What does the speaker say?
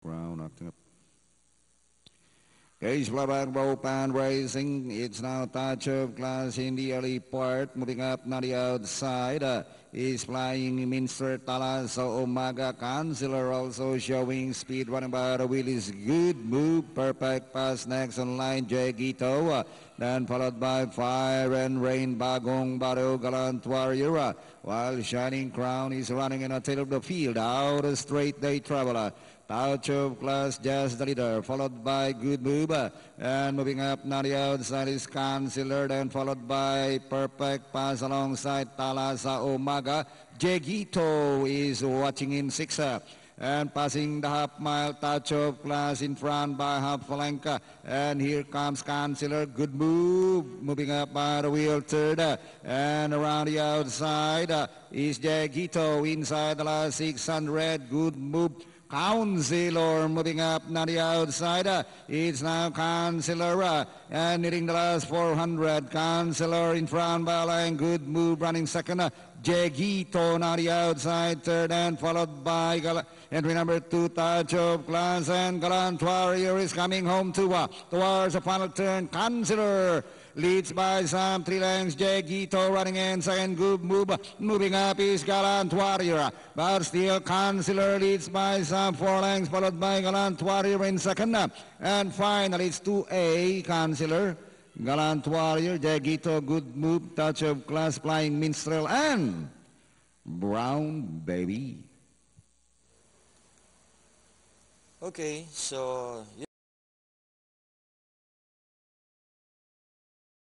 ground, acting up. Cage Black Bow Pan racing. It's now touch of class in the early part. Moving up now the outside. Is flying Minster Talaso Umaga. Counselor also showing speed. Running by the wheel is good move. Perfect pass next on line. Jegito. Then followed by Fire and Rain. Bagong Baro Galant Warrior. While Shining Crown is running in the tail of the field. Out a straight day traveler. Touch of class, just the leader, followed by Good Move, and moving up now the outside is Counselor, then followed by Perfect Pass alongside Talasa Umaga. Jegito is watching in sixth. And passing the half mile, Touch of class in front by half Falenka. And here comes Counselor, Good Move, moving up by the wheel third. And around the outside is Jegito inside the last 600, Good Move. Counselor moving up now the outside. It's now Counselor and hitting the last 400. Counselor in front by line. Good Move running second. Jegito now the outside third and followed by entry number 2 Touch of Class and Galant Warrior is coming home towards the final turn. Counselor leads by some 3 lengths. Jegito running in second. Good Move moving up is Galant Warrior, but still Counselor leads by some 4 lengths, followed by Galant Warrior in second. And finally it's 2A Counselor, Galant Warrior, Jegito, Good Move, Touch of Class, Flying Minstrel, and Brown Baby. Okay, so